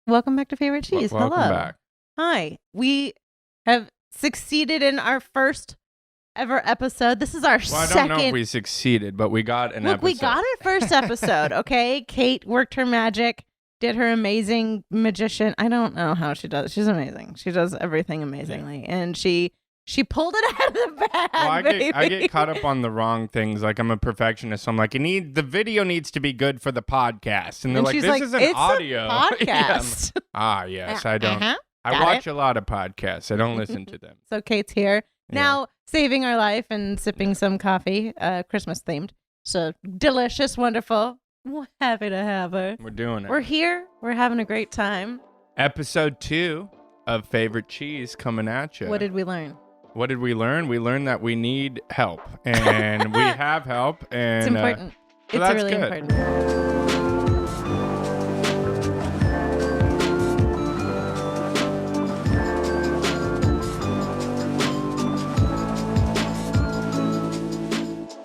Welcome back to Favorite Cheese. Welcome Hello. back. Hi. We have succeeded in our first ever episode. This is our second. I don't know if we succeeded, but we got an episode. We got our first episode, okay? Kate worked her magic, did her amazing magician. I don't know how she does. She's amazing. She does everything amazingly. Yeah. And she pulled it out of the bag, I get caught up on the wrong things. Like, I'm a perfectionist. So I'm like, the video needs to be good for the podcast. And they're like, this is an audio. Podcast. Yes. I don't. I watch a lot of podcasts. I don't listen to them. So Kate's here. Now saving our life and sipping some coffee, Christmas themed. So delicious, wonderful. We're happy to have her. We're doing it. We're here. We're having a great time. Episode 2 of Favorite Cheese coming at you. What did we learn? What did we learn? We learned that we need help, and we have help. And it's important. So it's that's really good. important.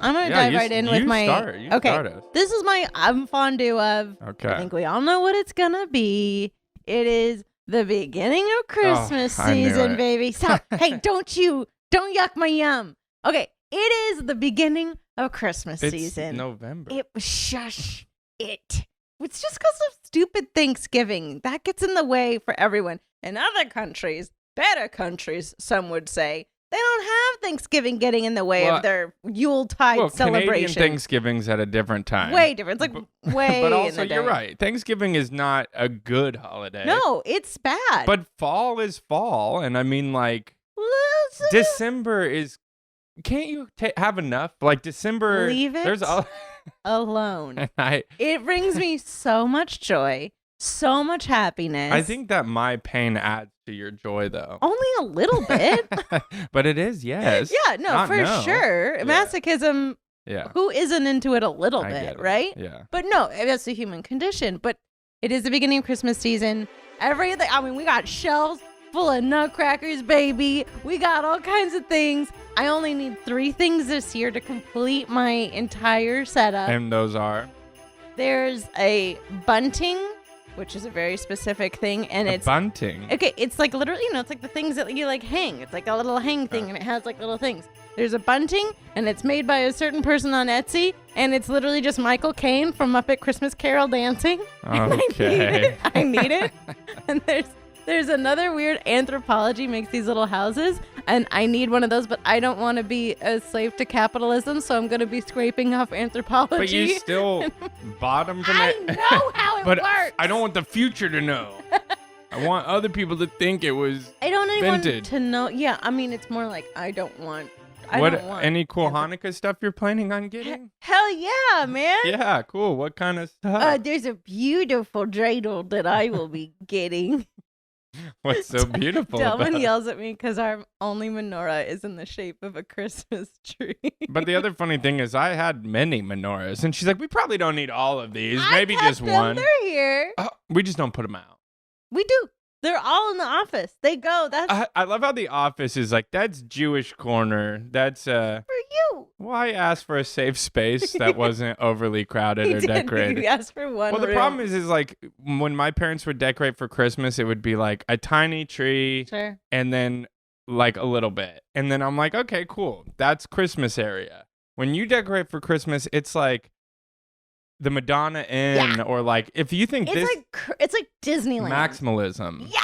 I'm going to dive right in with my... Start this is my fondue of... Okay. I think we all know what it's going to be. It is the beginning of Christmas season, baby. So, hey, don't yuck my yum. Okay, it is the beginning of Christmas season. November. Shush it. It's just because of stupid Thanksgiving. That gets in the way for everyone. In other countries, better countries, some would say, they don't have Thanksgiving getting in the way of their Yuletide celebration. Canadian Thanksgiving's at a different time. Way different. It's like way But in also, the day. you're right. Thanksgiving is not a good holiday. No, it's bad. But fall is fall. And I mean, like, December is... Can't you have enough? Like, December... Leave it alone. It brings me so much joy, so much happiness. I think that my pain adds to your joy, though. Only a little bit. But it is, yes. Yeah, no, sure. Yeah. Masochism, who isn't into it a little bit, right? Yeah. But no, that's a human condition. But it is the beginning of Christmas season. Everything, I mean, we got shelves full of nutcrackers, baby. We got all kinds of things. I only need 3 things this year to complete my entire setup. And those are? There's a bunting, which is a very specific thing, and it's bunting. Okay, it's like literally, it's like the things that you like hang. It's like a little hang thing, and it has like little things. There's a bunting, and it's made by a certain person on Etsy, and it's literally just Michael Caine from Muppet Christmas Carol dancing. Okay. I need it. And there's another weird Anthropology makes these little houses, and I need one of those, but I don't want to be a slave to capitalism, so I'm going to be scraping off Anthropology. But you still bought them from it. I know how it but works. I don't want the future to know. I want other people to think it was I don't want vintage. to know. Yeah, I mean, it's more like I don't want. Any cool Hanukkah stuff you're planning on getting? Hell yeah, man. Yeah, cool. What kind of stuff? There's a beautiful dreidel that I will be getting. What's so beautiful Delman yells at me because our only menorah is in the shape of a Christmas tree. But the other funny thing is I had many menorahs, and she's like, we probably don't need all of these. Maybe just one. They're here. We just don't put them out. We do. They're all in the office. They go. I love how the office is like, that's Jewish corner. That's for you. Well, I asked for a safe space that wasn't overly crowded or decorated. You asked for one. Well, the problem is like when my parents would decorate for Christmas, it would be like a tiny tree, and then like a little bit, and then I'm like, okay, cool, that's Christmas area. When you decorate for Christmas, it's like the Madonna Inn, or like if you think it's like Disneyland maximalism. Yeah,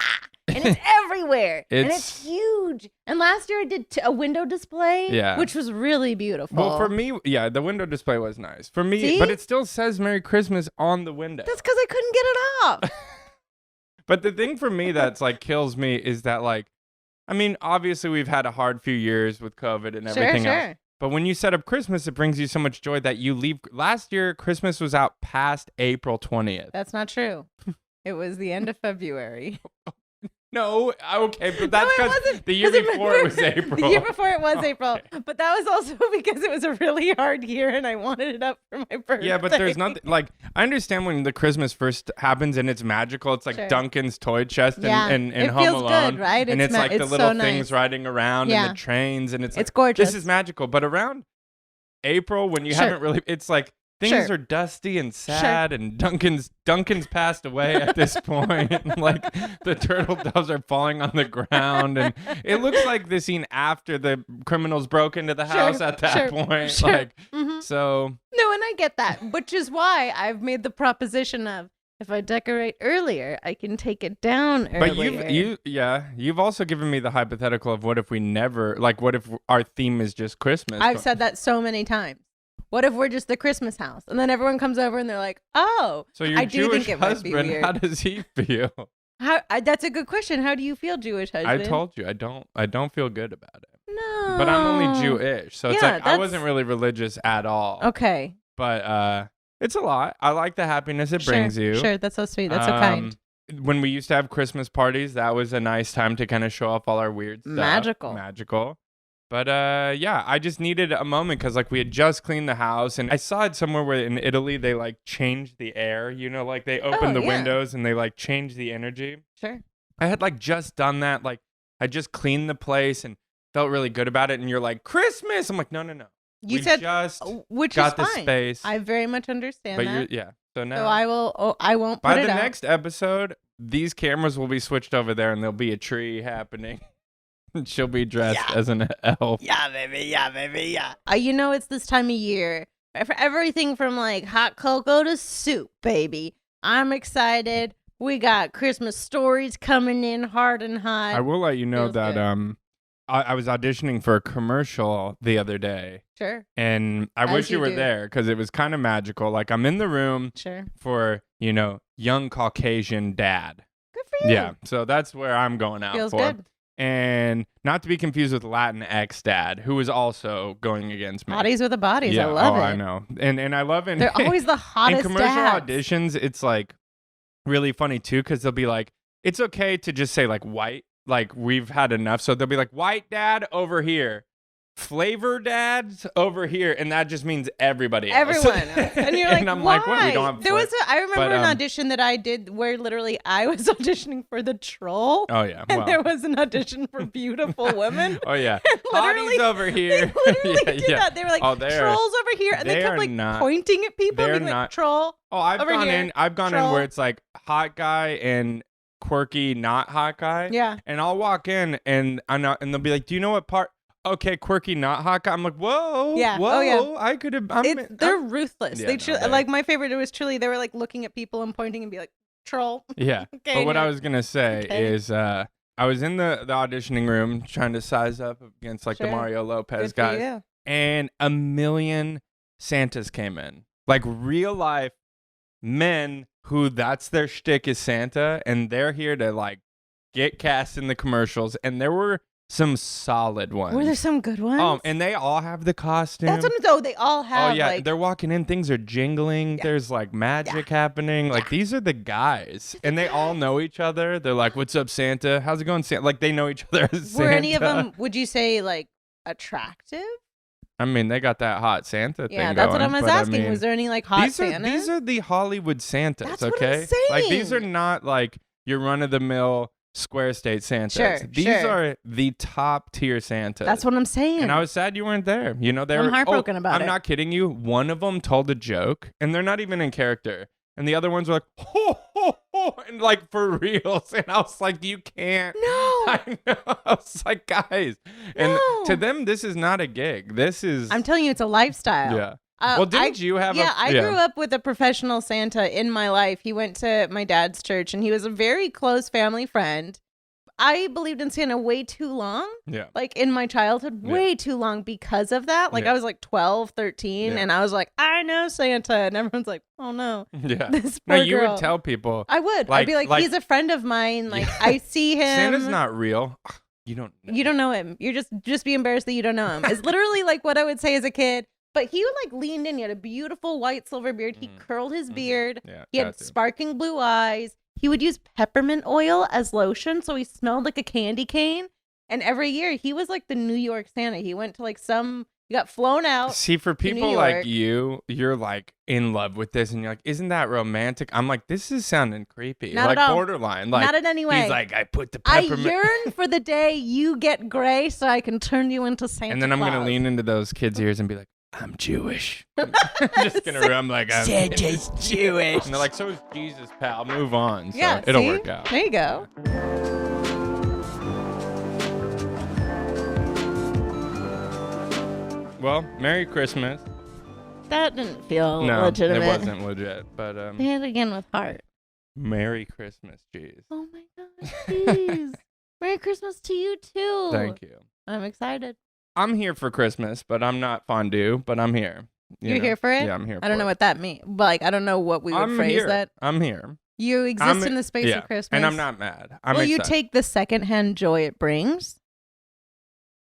and it's everywhere, and it's huge. And last year I did a window display, which was really beautiful. Well, for me, the window display was nice for me, but it still says Merry Christmas on the window. That's because I couldn't get it off. But the thing for me that's like kills me is that like, I mean, obviously we've had a hard few years with COVID and everything else. But when you set up Christmas, it brings you so much joy that you leave. Last year, Christmas was out past April 20th. That's not true. It was the end of February. No, okay, but that's because the year before it was April. The year before it was April, but that was also because it was a really hard year and I wanted it up for my birthday. Yeah, but there's nothing, like, I understand when the Christmas first happens and it's magical. It's like Duncan's toy chest and Home Alone. Good, right? And it's like the little things riding around and the trains, and it's gorgeous. This is magical, but around April when you haven't really, it's like, things are dusty and sad, and Duncan's passed away at this point. Like the turtle doves are falling on the ground, and it looks like the scene after the criminals broke into the house at that point. Like, so. No, and I get that, which is why I've made the proposition of, if I decorate earlier, I can take it down earlier. But you've also given me the hypothetical of what if we never, like, what if our theme is just Christmas? I've said that so many times. What if we're just the Christmas house? And then everyone comes over and they're like, oh, so your Jewish husband, how does he feel? That's a good question. How do you feel, Jewish husband? I told you, I don't feel good about it. No. But I'm only Jewish. So it's like, I wasn't really religious at all. Okay. But it's a lot. I like the happiness it brings you. Sure, that's so sweet. That's so kind. When we used to have Christmas parties, that was a nice time to kind of show off all our weird stuff. Magical. But I just needed a moment because like we had just cleaned the house, and I saw it somewhere where in Italy they like changed the air, like they opened the windows and they like changed the energy. Sure. I had like just done that. Like I just cleaned the place and felt really good about it. And you're like, Christmas. I'm like, no. You said just which got is the fine. space. I very much understand that. So now, I won't. By the next episode, these cameras will be switched over there, and there'll be a tree happening. She'll be dressed as an elf. Yeah, baby. It's this time of year for everything from like hot cocoa to soup, baby. I'm excited. We got Christmas stories coming in hard and hot. I will let you know that I was auditioning for a commercial the other day. Sure. And I wish you were there because it was kind of magical. Like I'm in the room for, young Caucasian dad. Good for you. Yeah. So that's where I'm going out Feels for. Good. And not to be confused with Latinx dad, who is also going against me. Bodies with the bodies. Yeah. I love it. I know. And I love it. They're always the hottest in commercial dads. auditions, it's like really funny too because they'll be like, it's okay to just say like white. Like we've had enough. So they'll be like, white dad over here. Flavor dads over here, and that just means everybody else. Everyone else. And you're like, and I'm why? like, what? We don't have I remember an audition that I did where literally I was auditioning for the troll. Oh yeah. And there was an audition for beautiful women. Oh yeah. Literally over here. They literally did that. They were like, trolls over here, and they kept like pointing at people and being like, troll. Oh, I've gone in where it's like hot guy and quirky not hot guy. Yeah. And I'll walk in and they'll be like, do you know what part? Okay, quirky, not hot guy. I'm like, whoa, yeah, whoa, yeah. I could have. They're ruthless. Like my favorite was truly. They were like looking at people and pointing and be like, troll. Yeah. Okay, but what I was gonna say is, I was in the auditioning room trying to size up against like the Mario Lopez guys, and a million Santas came in, like real life men who that's their shtick is Santa, and they're here to like get cast in the commercials, and there were some solid ones. Were there some good ones? And they all have the costume. That's what they all have. Oh yeah, they're walking in, things are jingling. Yeah. There's like magic happening. Like these are the guys, and they all know each other. They're like, "What's up, Santa? How's it going, Santa?" Like they know each other as Santa. Were any of them? Would you say like attractive? I mean, they got that hot Santa thing. Yeah, that's going, what I was asking. I mean, was there any like hot Santas? These are the Hollywood Santas. That's okay, what I'm saying. Like these are not like your run of the mill Square State Santas. Sure, These are the top tier Santas. That's what I'm saying. And I was sad you weren't there. They I'm were heartbroken about it. I'm not kidding you. One of them told a joke, and they're not even in character. And the other ones were like, ho, ho, ho, and like for reals. And I was like, you can't. No. I know. I was like, guys. And to them, this is not a gig. This is. I'm telling you, it's a lifestyle. Yeah. Well, didn't you have I grew up with a professional Santa in my life. He went to my dad's church, and he was a very close family friend. I believed in Santa way too long. Yeah. Like in my childhood, way too long because of that. Like I was like 12, 13, and I was like, I know Santa. And everyone's like, oh no. Yeah. This poor you girl. would tell people. I would. I'd be like, he's a friend of mine. Like I see him. Santa's not real. You don't know him. You're just be embarrassed that you don't know him. It's literally like what I would say as a kid. But he like leaned in. He had a beautiful white silver beard. He curled his beard. Yeah, he had sparkling blue eyes. He would use peppermint oil as lotion, so he smelled like a candy cane. And every year, he was like the New York Santa. He went to like he got flown out. See, for people like you're like in love with this, and you're like, isn't that romantic? I'm like, this is sounding creepy. Not like at all. Borderline. Like, not in any way. He's like, I put the peppermint. I yearn for the day you get gray so I can turn you into Santa And then I'm Claus. going to lean into those kids' ears and be like, I'm Jewish. I'm just gonna. I'm like, I'm Santa's Jewish. And they're like, so is Jesus, pal. Move on. So Yeah, it'll see? work out. There you go. Well, Merry Christmas. That didn't feel No, legitimate. it wasn't legit. But Say it again with heart. Merry Christmas, jeez. Oh my gosh, jeez. Merry Christmas to you too. Thank you. I'm excited. I'm here for Christmas, but I'm not fondue, but I'm here. You're here for it? Yeah, I'm here. I don't know what that means. Like, I don't know what we would I'm phrase here. that. I'm here. You exist in the space of Christmas. And I'm not mad. Will you take the secondhand joy it brings?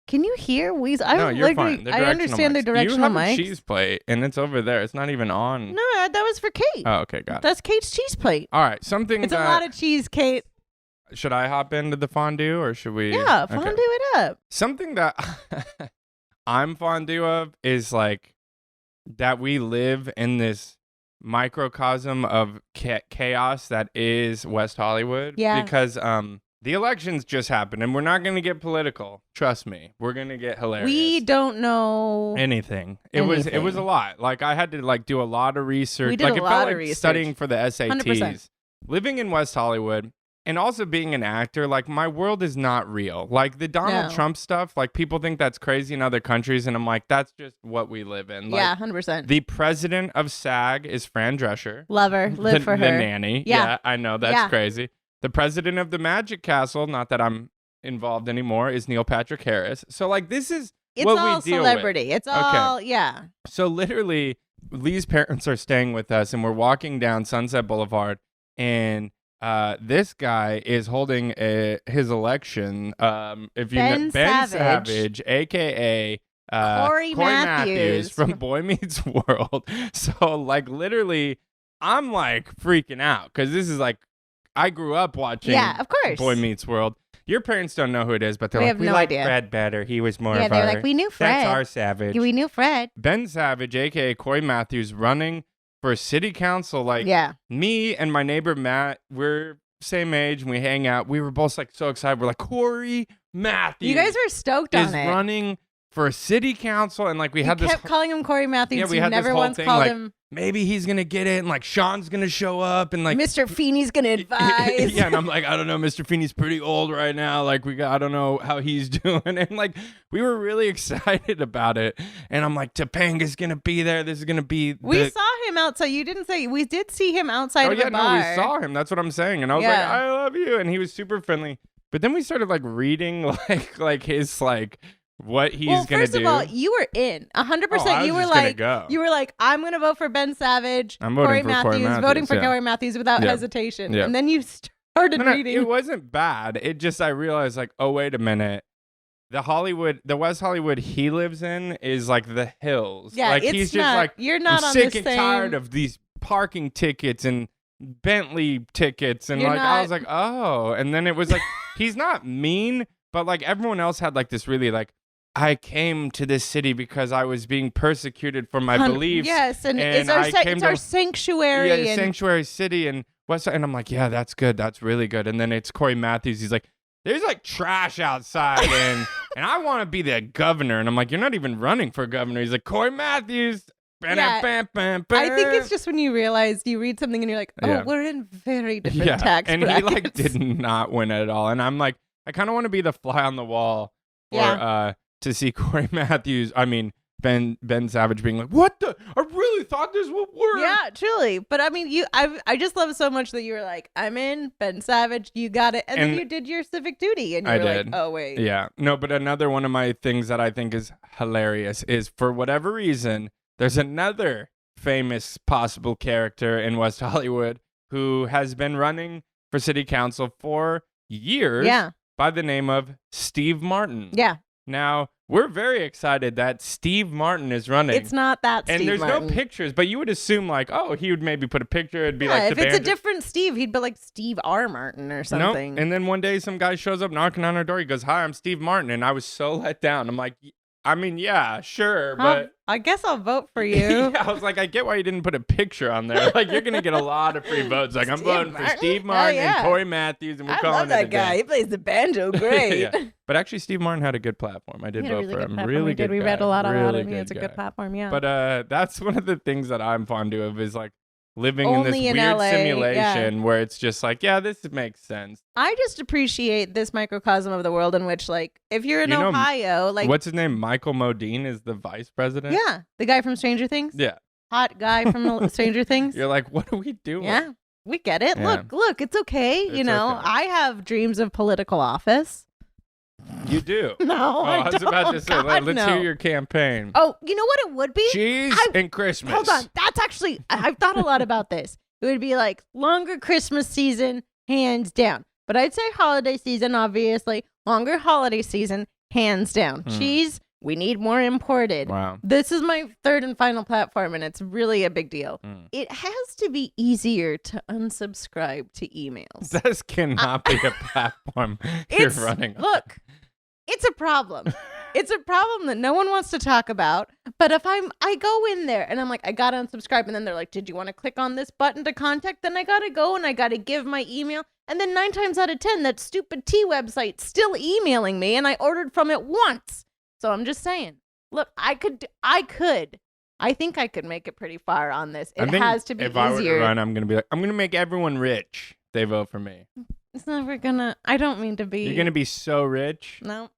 Can you hear? No, you're fine. I understand the directional mics. You have mics. a cheese plate, and it's over there. It's not even on. No, that was for Kate. Oh, okay, got it. That's Kate's cheese plate. All right, something It's a lot of cheese, Kate. Should I hop into the fondue, or should we? Yeah, fondue it up. Something that I'm fondue of is like that we live in this microcosm of chaos that is West Hollywood. Yeah. Because the elections just happened, and we're not going to get political. Trust me, we're going to get hilarious. We don't know anything. It was a lot. Like I had to like do a lot of research. We did like a it lot felt of like research. studying for the SATs. 100%. Living in West Hollywood. And also being an actor, like my world is not real. Like the Donald Trump stuff, like people think that's crazy in other countries. And I'm like, that's just what we live in. Like, yeah, 100%. The president of SAG is Fran Drescher. Love her. Live for her. The nanny. Yeah, I know. That's crazy. The president of the Magic Castle, not that I'm involved anymore, is Neil Patrick Harris. So like this is what we deal with. It's all celebrity. It's all, yeah. So literally, Lee's parents are staying with us and we're walking down Sunset Boulevard and this guy is holding his election. If you know Ben Savage, aka Corey Matthews from Boy Meets World. So like literally, I'm like freaking out because this is like I grew up watching. Yeah, of course. Boy Meets World. Your parents don't know who it is, but they're like, we no like idea. Fred better. He was more. Yeah, of they're our, like, we knew Fred. That's our Savage. Yeah, we knew Fred. Ben Savage, aka Corey Matthews, running for city council. Like, me and my neighbor Matt, we're same age and we hang out. We were both like so excited. We're like, Corey Matthews. You guys were stoked on it. Is running for city council, and like we had this. Kept calling him Corey Matthews. Yeah, we had never this whole once thing, called like, him. Maybe he's gonna get it, and like Sean's gonna show up, and like Mr. Feeney's gonna advise. Yeah, and I'm like, I don't know, Mr. Feeney's pretty old right now. Like I don't know how he's doing, and like we were really excited about it. And I'm like, Topanga's gonna be there. This is gonna be. We saw him outside. You didn't say we did see him outside of a bar. No, we saw him. That's what I'm saying. And I was like, I love you, and he was super friendly. But then we started like reading like his like. What he's gonna do. First of all, you were in 100%. You were like, I'm gonna vote for Ben Savage. I'm voting for Corey Matthews. Voting for Corey Matthews without hesitation. Yeah. And then you started reading. It wasn't bad. It just I realized like, oh wait a minute, the West Hollywood he lives in is like the hills. Yeah, like it's he's not, just like you're not I'm on sick the and same... tired of these parking tickets and Bentley tickets and I was like, oh, and then it was like he's not mean, but like everyone else had like this really like. I came to this city because I was being persecuted for my beliefs. Yes, and it's our sanctuary. Yeah, sanctuary city and West. And I'm like, yeah, that's good. That's really good. And then it's Corey Matthews. He's like, there's like trash outside, and I want to be the governor. And I'm like, you're not even running for governor. He's like, Corey Matthews. Yeah. I think it's just when you realize you read something and you're like, oh, we're in very different tax and brackets. he like did not win at all. And I'm like, I kind of want to be the fly on the wall for to see Corey Matthews. I mean, Ben Savage being like, what the? I really thought this would work. Yeah, truly. But I mean, I just love so much that you were like, I'm in, Ben Savage, you got it. And then you did your civic duty and you were like, oh, wait. Yeah. No, but another one of my things that I think is hilarious is for whatever reason, there's another famous possible character in West Hollywood who has been running for city council for years by the name of Steve Martin. Yeah. Now, we're very excited that Steve Martin is running. It's not that Steve And there's Martin. no pictures, but you would assume like, oh, he would maybe put a picture. It'd be like if it's a different Steve, he'd be like Steve R. Martin or something. Nope. And then one day some guy shows up knocking on our door. He goes, hi, I'm Steve Martin. And I was so let down. I'm like, I mean, yeah, sure, but I guess I'll vote for you. yeah, I was like, I get why you didn't put a picture on there. Like, you're gonna get a lot of free votes. Like, I'm voting for Steve Martin and Corey Matthews, and we're calling it a day. I love that guy. He plays the banjo great. Yeah. But actually, Steve Martin had a good platform. I did vote for him. Really good. We guy. read a lot about really him. It's a good platform. Yeah. But that's one of the things that I'm fond of is like living Only in this weird LA, simulation where it's just like, yeah, this makes sense. I just appreciate this microcosm of the world in which, like, if you're in Ohio, like, what's his name? Michael Modine is the vice president. Yeah, the guy from Stranger Things. Yeah, hot guy from Stranger Things. You're like, what are we doing? Yeah, we get it. Yeah. Look, it's okay. It's you know, okay. I have dreams of political office. You do? No, I was about to say, let's hear your campaign. Oh, you know what it would be? Cheese and Christmas. Hold on. That's actually, I've thought a lot about this. It would be like longer Christmas season, hands down. But I'd say holiday season, obviously. Longer holiday season, hands down. Cheese, we need more imported. Wow. This is my third and final platform, and it's really a big deal. It has to be easier to unsubscribe to emails. This cannot be a platform you're running on. Look, it's a problem. It's a problem that no one wants to talk about. But if I go in there and I'm like, I got to unsubscribe. And then they're like, did you want to click on this button to contact? Then I got to go and I got to give my email. And then 9 times out of 10, that stupid tea website's still emailing me. And I ordered from it once. So I'm just saying, look, I think I could make it pretty far on this. It has to be easier. If I were to run, I'm going to be like, I'm going to make everyone rich. They vote for me. It's never gonna, I don't mean to be. You're going to be so rich. No.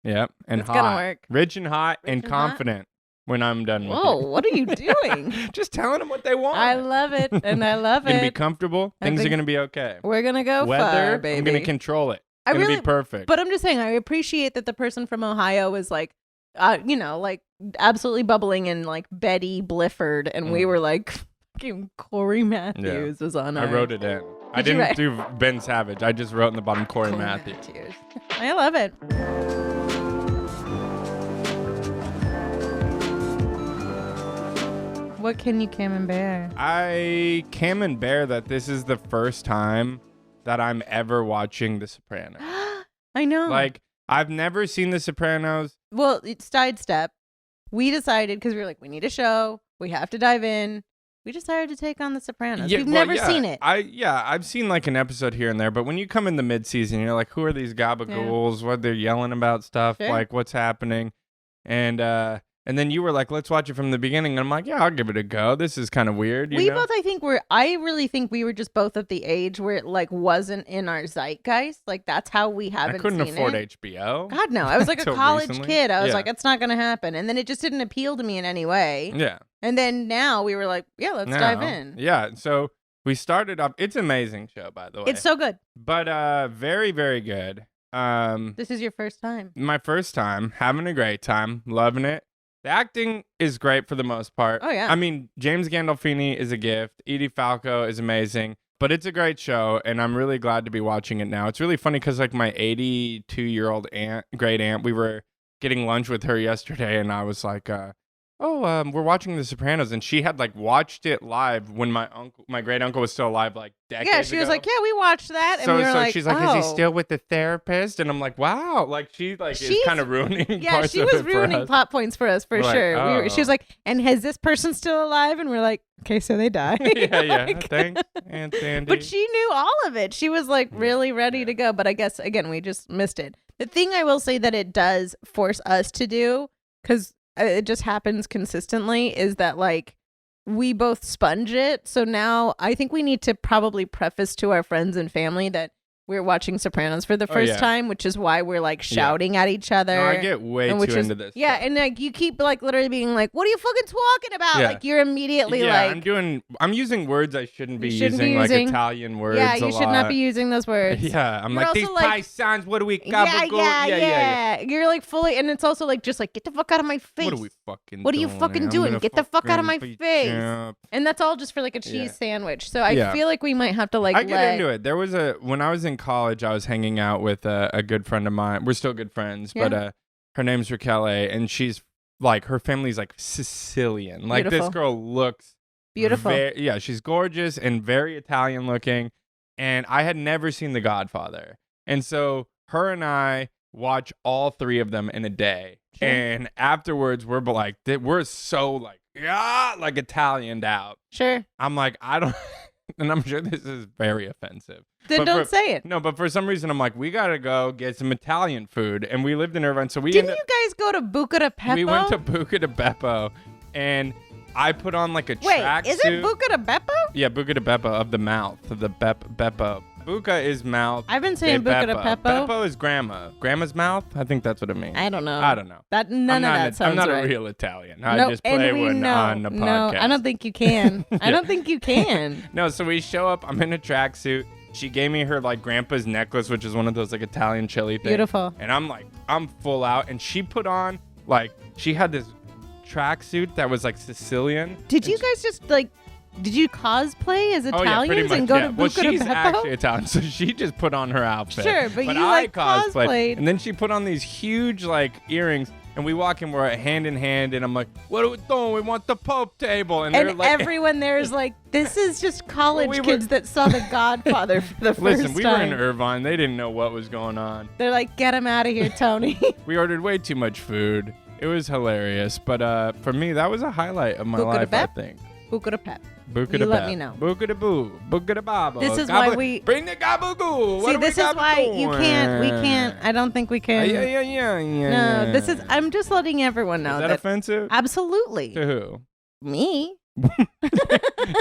Yep. And it's hot. Gonna work. Rich and hot and confident when I'm done with Whoa, you. what are you doing? Just telling them what they want. I love it. And I love it. You're going to be comfortable. Things are going to be okay. We're going to go far, baby. I'm going to control it. It's going to be perfect. But I'm just saying, I appreciate that the person from Ohio was like, like absolutely bubbling and like Betty Blifford. And we were like, fucking Corey Matthews was on I wrote it in. I didn't do Ben Savage. I just wrote in the bottom Corey Matthews. I love it. What can you camembert? I camembert that this is the first time that I'm ever watching The Sopranos. I know. Like, I've never seen The Sopranos. Well, it's sidestep. We decided, because we were like, we need a show. We have to dive in. We decided to take on The Sopranos. We've never seen it. I've seen like an episode here and there, but when you come in the mid-season, you're like, who are these gabagools? What they're yelling about stuff? Sure. Like, what's happening? And then you were like, let's watch it from the beginning. And I'm like, yeah, I'll give it a go. This is kind of weird. Both, I really think we were just both at the age where it like wasn't in our zeitgeist. Like that's how we haven't seen it. I couldn't afford HBO. God, no. I was like a college recently. kid. I was like, it's not going to happen. And then it just didn't appeal to me in any way. Yeah. And then now we were like, yeah, let's dive in. Yeah. So we started off. It's an amazing show, by the way. It's so good. But very, very good. This is your first time. My first time. Having a great time. Loving it. The acting is great for the most part. Oh, yeah. I mean, James Gandolfini is a gift. Edie Falco is amazing. But it's a great show, and I'm really glad to be watching it now. It's really funny because, like, my 82-year-old great aunt, we were getting lunch with her yesterday, and I was like, we're watching The Sopranos, and she had like watched it live when my great uncle was still alive, like decades ago. Yeah, she was like, yeah, we watched that, and so, we were like, she's like, is he still with the therapist? And I'm like, wow, like she's is kind of ruining. Yeah, parts she of was it for ruining us. plot points for us for We're sure. like, She was like, and has this person still alive? And we're like, okay, so they died. yeah. Thanks, Aunt Sandy. But she knew all of it. She was like really ready to go. But I guess again, we just missed it. The thing I will say that it does force us to do, because it just happens consistently, is that like we both sponge it. So now I think we need to probably preface to our friends and family that we're watching Sopranos for the first time, which is why we're like shouting at each other. No, I get way too into this. Yeah, and like you keep like literally being like, "What are you fucking talking about?" Like you're immediately like, I'm using words I shouldn't be using, like Italian words. Yeah, you should not be using those words. Yeah, I'm like, these paisans, what do we Yeah. You're like fully, and it's also like just like get the fuck out of my face. What are you fucking doing? Get the fuck out of my face. And that's all just for like a cheese sandwich. So I feel like we might have to like. I get into it. There was when I was in college, I was hanging out with a good friend of mine. We're still good friends, but her name's Raquel, and she's like, her family's like Sicilian. Like this girl looks beautiful. She's gorgeous and very Italian looking. And I had never seen The Godfather, and so her and I watch all three of them in a day. Sure. And afterwards, we're so like Italianed out. Sure. I'm like, I don't, and I'm sure this is very offensive. Then don't say it. No, but for some reason, I'm like, we got to go get some Italian food. And we lived in Irvine, so Didn't you guys go to Buca di Beppo? We went to Buca di Beppo, and I put on like a tracksuit. Wait, is it Buca di Beppo? Yeah, Buca di Beppo, of the mouth, of the Beppo. Buca is mouth. I've been saying Buca di Beppo. Beppo is grandma. Grandma's mouth? I think that's what it means. I don't know. None of that sounds right. I'm not a real Italian. I just play one on the podcast. No, I don't think you can. Yeah. I don't think you can. No, so we show up. I'm in a tracksuit. She gave me her like grandpa's necklace, which is one of those like Italian chili things. Beautiful. And I'm full out. And she put on she had this tracksuit that was like Sicilian. Did you guys just did you cosplay as Italians and go to Buca di Beppo? She's actually Italian, so she just put on her outfit. Sure, but you I cosplayed. And then she put on these huge earrings, and we walk in, we're hand in hand, and I'm like, what are we doing? We want the Pope table. And they're like, everyone there is like, this is just college kids that saw The Godfather for the first time. Listen, we were in Irvine. They didn't know what was going on. They're like, get him out of here, Tony. We ordered way too much food. It was hilarious, but for me, that was a highlight of my life, I think. Buca di Beppo. Buca di Beppo. Let me know. Buca di Boo. Buca di Babo. This is why we bring the gabagoo. See, this is why you can't. We can't. I don't think we can. Yeah. No, this is. I'm just letting everyone know is that offensive. Absolutely. To who? Me.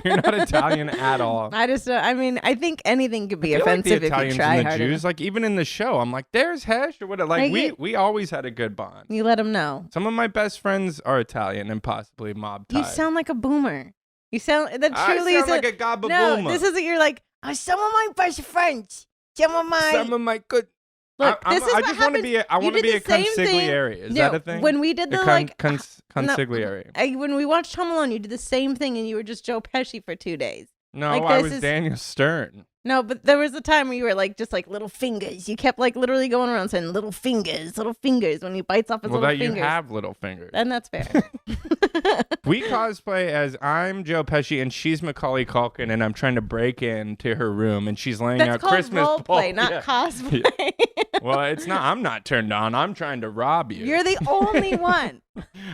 You're not Italian at all. I mean, I think anything could be offensive like if you try and the hard Jews, enough. even in the show, I'm like, there's Hesh or whatever. We always had a good bond. You let them know. Some of my best friends are Italian and possibly mob tied. You sound like a boomer. You sound that truly I sound like a gabba No, boomer. this isn't. You're like some of my best friends. Some of my good. Look, I just want to be. I want to be a consigliere. Is that a thing? When we did the consigliere. When we watched Home Alone, you did the same thing, and you were just Joe Pesci for 2 days. No, I was Daniel Stern. No, but there was a time where you were just little fingers. You kept literally going around saying little fingers when he bites off his little fingers. Well, you have little fingers. And that's fair. We cosplay as I'm Joe Pesci and she's Macaulay Culkin, and I'm trying to break into her room, and she's laying out Christmas role play, not cosplay. Yeah. Well, it's not. I'm not turned on. I'm trying to rob you. You're the only one.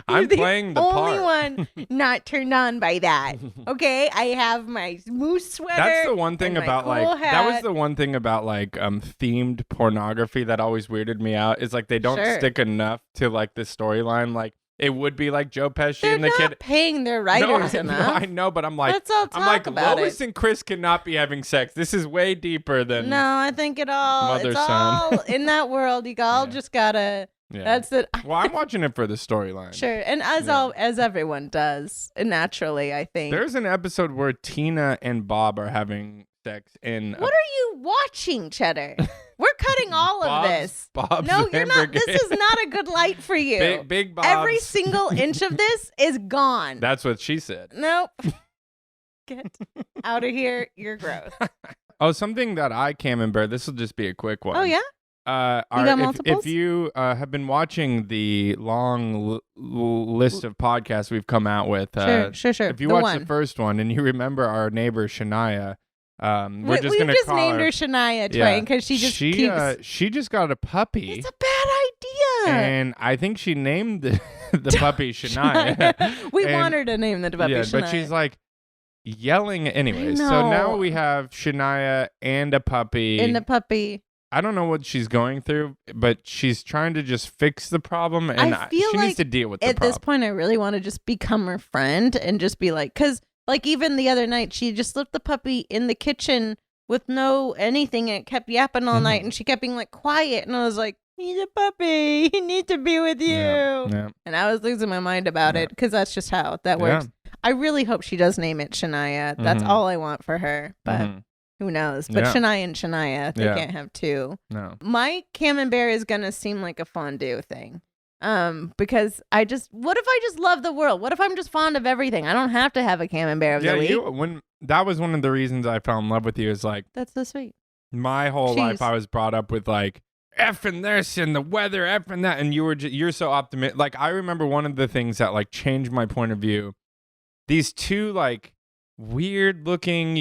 I'm playing the only part. One not turned on by that. Okay, I have my moose sweater. That's the one thing about cool hat. That was the one thing about themed pornography that always weirded me out. Is they don't stick enough to the storyline. It would be like Joe Pesci They're and the not kid paying their writers enough. I know, but I'm like, let's all talk about Lois and Chris cannot be having sex. This is way deeper than. No, I think it's son. all in that world. You all just gotta. Yeah. That's it. Well, I'm watching it for the storyline. Sure, and as everyone does, naturally, I think. There's an episode where Tina and Bob are having sex in. What are you watching, Cheddar? We're cutting all of this. Bob's no, you're not. This is not a good light for you. Big Bob's. Every single inch of this is gone. That's what she said. Nope. Get out of here. You're gross. Oh, something that I camembert. This will just be a quick one. Oh yeah. If you have been watching the long list of podcasts we've come out with, sure. If you watch the first one and you remember our neighbor Shania, we're just gonna call named her her Shania Twain because she just got a puppy. It's a bad idea. And I think she named the puppy Shania. We want her to name the puppy Shania. But she's yelling anyway. So now we have Shania and a puppy. And the puppy. I don't know what she's going through, but she's trying to just fix the problem, and she needs to deal with the problem. At this point, I really want to just become her friend and just be because even the other night, she just left the puppy in the kitchen with no anything, and it kept yapping all night, and she kept being quiet, and I was like, he's a puppy, he needs to be with you. Yeah. And I was losing my mind about it because that's just how that works. I really hope she does name it Shania. That's all I want for her, but... Who knows? But Shania and Shania, they can't have two. No. My camembert is going to seem like a fondue thing. Because what if I just love the world? What if I'm just fond of everything? I don't have to have a camembert of the week. That was one of the reasons I fell in love with you is that's so sweet. My whole life I was brought up with effing this and the weather, effing that. And you're so optimistic. I remember one of the things that changed my point of view. These two weird looking,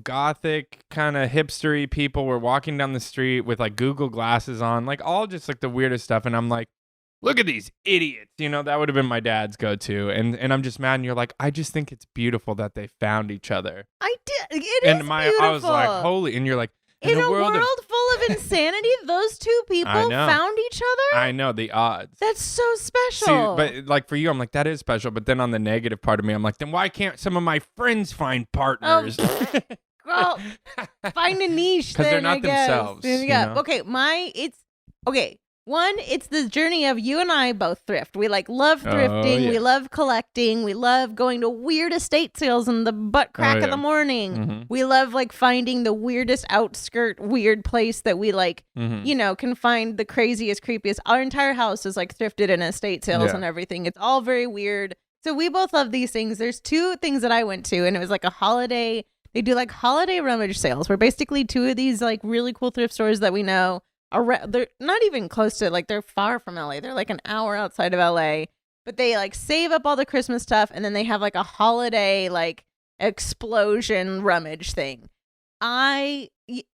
gothic kind of hipstery people were walking down the street with Google glasses on, all just the weirdest stuff. And I'm like, look at these idiots. You know, that would have been my dad's go-to. And I'm just mad. And you're like, I just think it's beautiful that they found each other. I did. It is beautiful. I was like, holy. And you're like, in a world full of insanity, those two people found each other? I know, the odds. That's so special. See, but like for you, I'm like, that is special. But then on the negative part of me, I'm like, then why can't some of my friends find partners? Girl, find a niche because they're not themselves. Yeah. You know? Okay. One, it's the journey of you and I both thrift. We like love thrifting. We love collecting. We love going to weird estate sales in the butt crack of the morning. Mm-hmm. We love like finding the weirdest outskirt weird place that we like, you know, can find the craziest, creepiest. Our entire house is like thrifted in estate sales and everything. It's all very weird. So we both love these things. There's two things that I went to, and it was like a holiday. They do like holiday rummage sales where basically two of these like really cool thrift stores that we know they're not even close to, like, they're far from LA. They're like an hour outside of LA, but they like save up all the Christmas stuff, and then they have like a holiday like explosion rummage thing.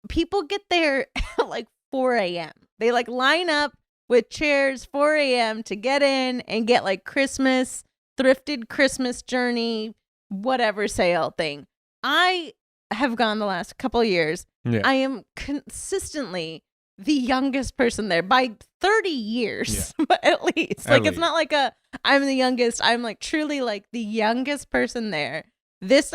People get there at like 4 a.m. They like line up with chairs 4 a.m. to get in and get like Christmas, thrifted Christmas journey, whatever sale thing. I have gone the last couple of years. Yeah. I am consistently the youngest person there by 30 years, but at least. Like, it's not like I'm the youngest. I'm like truly like the youngest person there.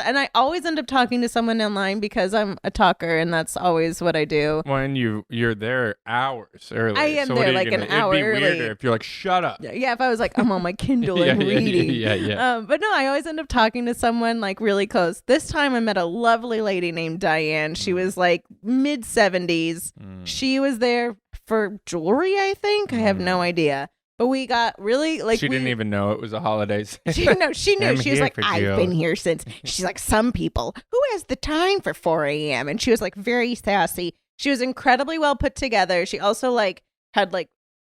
And I always end up talking to someone online because I'm a talker, and that's always what I do. Well, and you're there hours early. I am there like an hour early. It'd be weirder if you're like, shut up. Yeah, if I was like, I'm on my Kindle and reading. Yeah. But no, I always end up talking to someone like really close. This time I met a lovely lady named Diane. She was like mid-70s. She was there for jewelry, I think. I have no idea. But we got really like. She didn't even know it was a holiday. She knew. She was like, I've been here since. She's like, some people, who has the time for 4 a.m.? And she was like very sassy. She was incredibly well put together. She also like had like,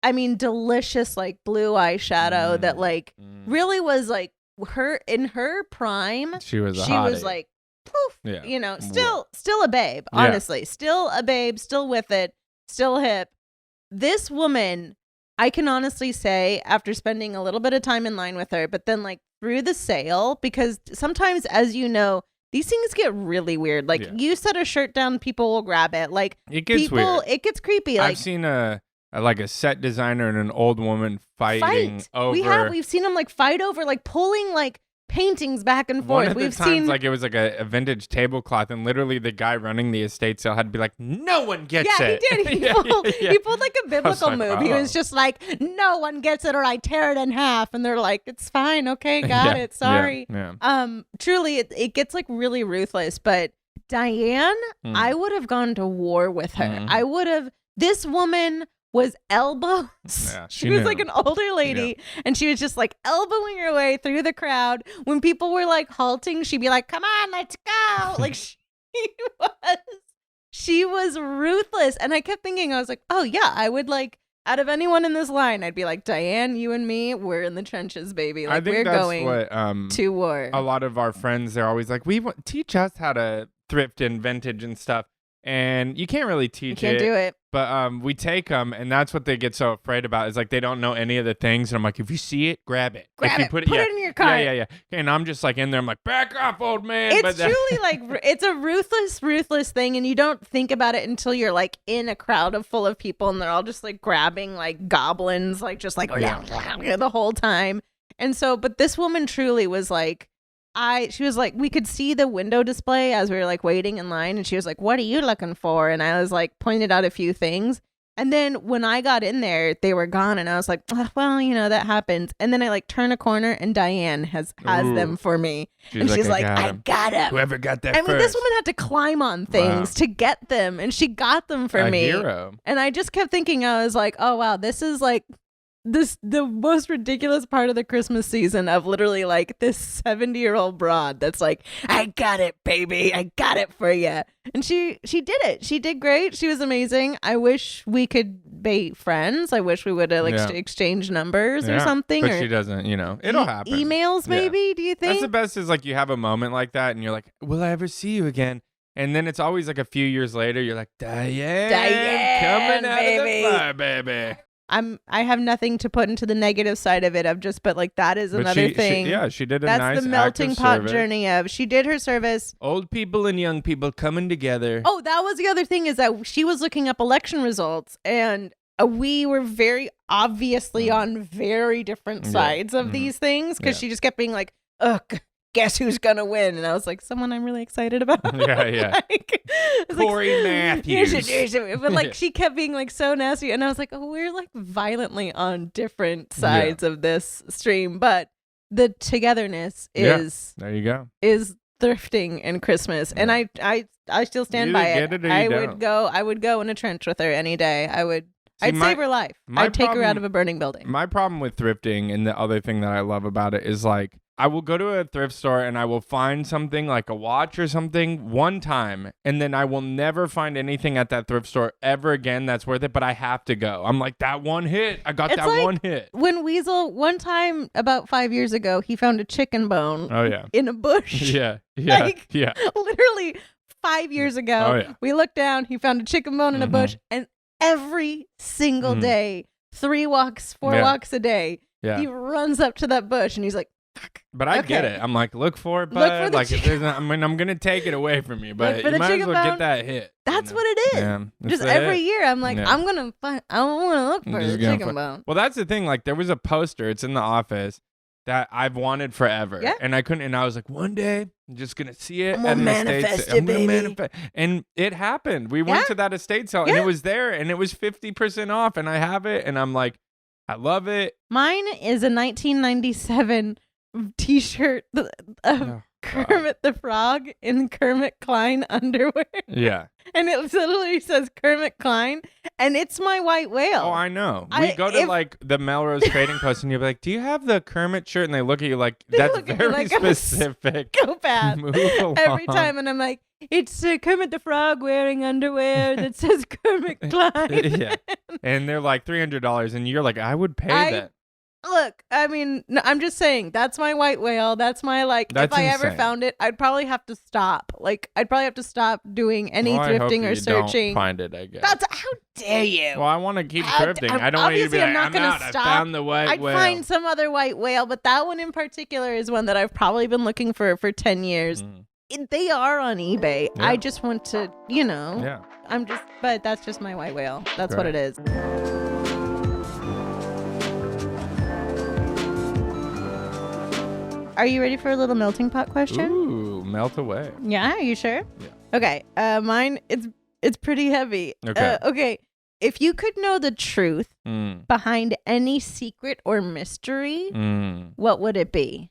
I mean, delicious like blue eyeshadow that like really was like in her prime. She was like, poof, you know, still a babe, honestly. Still a babe, still with it, still hip. This woman, I can honestly say, after spending a little bit of time in line with her, but then like through the sale, because sometimes, as you know, these things get really weird. Like you set a shirt down, people will grab it. Like it gets weird. It gets creepy. Like, I've seen a set designer and an old woman fighting over. We've seen them like fight over like pulling like paintings back and forth. One of the times, like, it was like a vintage tablecloth, and literally the guy running the estate sale had to be like, no one gets it. Yeah, he did. He pulled like a biblical move. He was just like, no one gets it or I tear it in half. And they're like, it's fine. Okay, got it. Sorry. Truly, it gets like really ruthless. But Diane, I would have gone to war with her. This woman was elbows. Yeah, she was like an older lady, and she was just like elbowing her way through the crowd. When people were like halting, she'd be like, come on, let's go. Like she was ruthless. And I kept thinking, I was like, oh yeah, I would like, out of anyone in this line, I'd be like, Diane, you and me, we're in the trenches, baby. Like, I think we're that's going to war. A lot of our friends, they're always like, teach us how to thrift and vintage and stuff. And you can't really teach it. You can't do it. But we take them, and that's what they get so afraid about, is like they don't know any of the things. And I'm like, if you see it, grab it. Grab it. Put it in your car. Yeah. And I'm just like in there. I'm like, back off, old man. It's truly like, it's a ruthless thing. And you don't think about it until you're like in a crowd full of people, and they're all just like grabbing like goblins, like just like the whole time. And so, but this woman truly was like, she was like, we could see the window display as we were like waiting in line, and she was like, what are you looking for? And I was like, pointed out a few things. And then when I got in there, they were gone, and I was like, oh, well, you know, that happens. And then I like turn a corner, and Diane has them for me. She's like, I got him. Whoever got that first. I mean, this woman had to climb on things to get them, and she got them for me. Hero. And I just kept thinking, I was like, oh wow, this is like the most ridiculous part of the Christmas season, of literally like this 70-year-old broad that's like, I got it, baby, I got it for you. And she did it. She did great. She was amazing. I wish we could be friends. I wish we would have like exchanged numbers or something. But she doesn't, you know. It'll happen. Emails maybe, do you think? That's the best, is like you have a moment like that and you're like, will I ever see you again? And then it's always like a few years later, you're like, Diane, coming out of the fire, baby. I have nothing to put into the negative side of it. But like that is another thing. She did a That's nice the melting pot service. journey of she did her service. Old people and young people coming together. Oh, that was the other thing is that she was looking up election results and we were very obviously on very different sides of these things because she just kept being like, ugh, guess who's gonna win? And I was like, someone I'm really excited about. Yeah. Like, Corey Matthews. But like she kept being like so nasty. And I was like, oh, we're like violently on different sides of this stream. But the togetherness is there you go. Is thrifting and Christmas. And I still stand by it. I would go in a trench with her any day. I'd save her life. I'd take her out of a burning building. My problem with thrifting and the other thing that I love about it is like I will go to a thrift store and I will find something like a watch or something one time and then I will never find anything at that thrift store ever again that's worth it, but I have to go. I'm like, that one hit. I got that one hit. When Weasel, one time about 5 years ago, he found a chicken bone in a bush. Yeah. Literally 5 years ago, we looked down, he found a chicken bone in a bush, and every single day, 3 walks, 4 walks a day, he runs up to that bush and he's like, fuck. But I get it. I'm like, look for it, bud. Like, if there's not, I mean, I'm gonna take it away from you, but you might as well get that hit. That's what it is. Yeah, just every year, I'm like, I want to look for the chicken bone. Well, that's the thing. Like, there was a poster. It's in the office that I've wanted forever, and I couldn't. And I was like, one day, I'm just gonna see it at an estate sale. I'm gonna manifest, and it happened. We went to that estate sale, and it was there, and it was 50% off, and I have it, and I'm like, I love it. Mine is a 1997 T-shirt of Kermit the Frog in Kermit Klein underwear. Yeah. And it literally says Kermit Klein, and it's my white whale. Oh, I know. We go to like the Melrose Trading Post, and you're like, "Do you have the Kermit shirt?" And they look at you like, "That's very specific." Psychopath. Move along. Every time, and I'm like, "It's Kermit the Frog wearing underwear that says Kermit Klein." Yeah. And they're like $300, and you're like, "I would pay that." Look, I mean, no, I'm just saying that's my white whale. That's my if I ever found it, I'd probably have to stop. Like, I'd probably have to stop doing any thrifting or searching. Don't find it, I guess. How dare you? Well, I want to keep thrifting. I don't want you to be like, I'm out. I found the white whale. I'd find some other white whale, but that one in particular is one that I've probably been looking for 10 years. They are on eBay. Yeah. I just want to, but that's just my white whale. That's what it is. Are you ready for a little melting pot question? Ooh, melt away. Yeah, are you sure? Yeah. Okay. Mine, it's pretty heavy. Okay. Okay. If you could know the truth behind any secret or mystery, what would it be?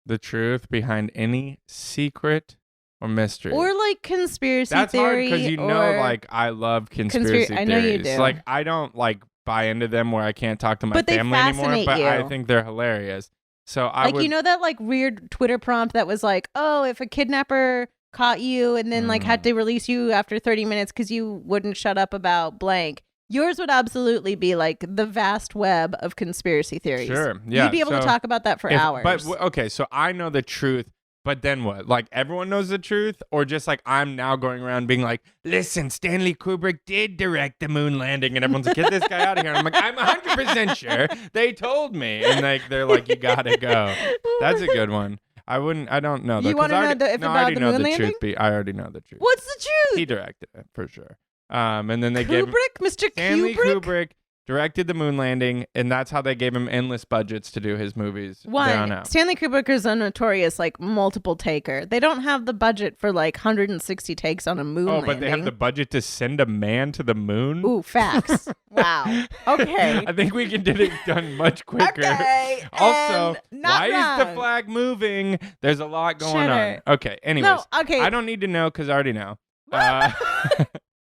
The truth behind any secret or mystery. Or like conspiracy theory. That's hard because you know, like, I love conspiracy theories. I know you do. Like, I don't like buy into them where I can't talk to my family anymore, but I think they're hilarious. So you know that like weird Twitter prompt that was like, oh, if a kidnapper caught you and then like had to release you after 30 minutes because you wouldn't shut up about blank. Yours would absolutely be like the vast web of conspiracy theories. Sure. Yeah. You'd be able to talk about that for hours. But okay, so I know the truth, but then what? Like everyone knows the truth, or just like I'm now going around being like, listen, Stanley Kubrick did direct the moon landing, and everyone's like, get this guy out of here. And I'm like, I'm 100% sure they told me, and like they're like, you gotta go. That's a good one. I don't know. You want to know if about the moon landing? I already know the truth. What's the truth? He directed it for sure. And then they Kubrick, Mr. Stanley Kubrick directed the moon landing, and that's how they gave him endless budgets to do his movies. One, Stanley Kubrick is a notorious like multiple taker. They don't have the budget for like 160 takes on a moon landing. But they have the budget to send a man to the moon? Ooh, facts. Wow. Okay. I think we can get it done much quicker. Okay. Also, why is the flag moving? There's a lot going on. Okay, anyways. No, okay. I don't need to know because I already know.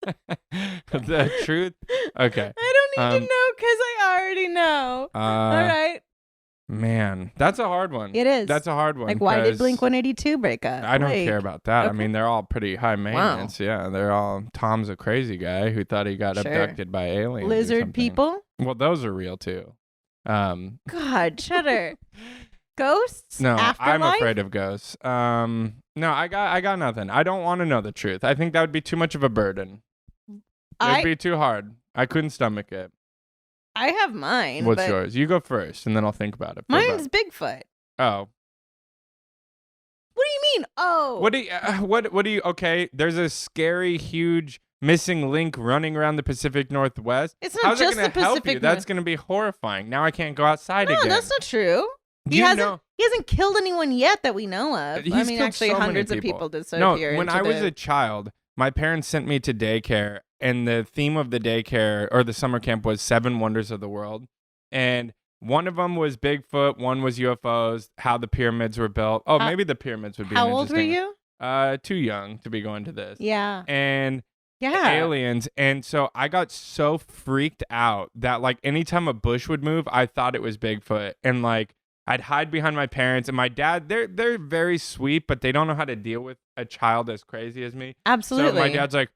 The truth? Okay. I don't need to know because I already know. All right. Man, that's a hard one. It is. That's a hard one. Like, why did Blink-182 break up? I don't care about that. Okay. I mean, they're all pretty high maintenance. Wow. Yeah, they're all. Tom's a crazy guy who thought he got abducted by aliens. Lizard people? Well, those are real too. God, Cheddar. Ghosts? No, Afterlife? I'm afraid of ghosts. No, I got nothing. I don't want to know the truth. I think that would be too much of a burden. It'd be too hard. I couldn't stomach it. I have mine. What's yours? You go first, and then I'll think about it. Mine's Bigfoot. Oh. What do you mean? Oh. What do you? Okay, there's a scary, huge missing link running around the Pacific Northwest. It's not just the Pacific. That's going to be horrifying. Now I can't go outside again. No, that's not true. He hasn't killed anyone yet that we know of. I mean, actually, hundreds of people disappear. No, when I was a child, my parents sent me to daycare, and the theme of the daycare or the summer camp was 7 Wonders of the World, and one of them was Bigfoot, one was UFOs, how the pyramids were built. Oh, maybe the pyramids would be. How old were you? Too young to be going to this. Yeah. And aliens, and so I got so freaked out that like anytime a bush would move, I thought it was Bigfoot, and like I'd hide behind my parents and my dad. They're very sweet, but they don't know how to deal with a child as crazy as me. Absolutely. So my dad's like,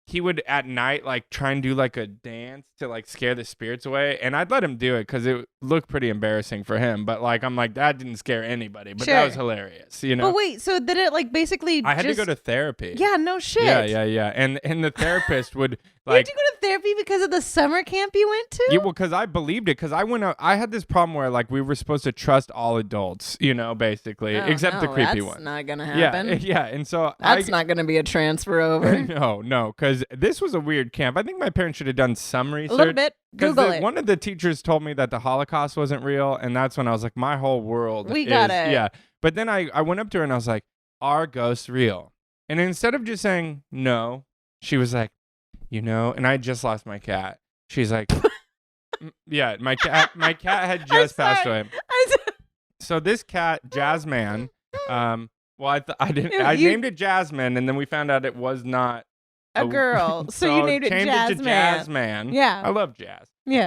he would at night like try and do like a dance to like scare the spirits away, and I'd let him do it because it looked pretty embarrassing for him. But like I'm like, that didn't scare anybody, but that was hilarious, you know. But wait, so did it like basically? I had to go to therapy. Yeah, no shit. Yeah. And the therapist would like. You had to go to therapy because of the summer camp you went to? Yeah, well, because I believed it. Because I had this problem where like we were supposed to trust all adults, you know, basically, except the creepy ones. That's not gonna happen. Yeah, and so that's not gonna be a transfer over. No, because this was a weird camp. I think my parents should have done some research. A little bit. Google it. One of the teachers told me that the Holocaust wasn't real, and that's when I was like, my whole world. Got it. Yeah, but then I went up to her and I was like, are ghosts real? And instead of just saying no, she was like, you know, and I just lost my cat. She's like, yeah, my cat had just passed away. So this cat, Jasmine, well, I named it Jasmine, and then we found out it was not a girl. So you named it Jasmine. It to Jasmine. Yeah, I love Jazz. Yeah,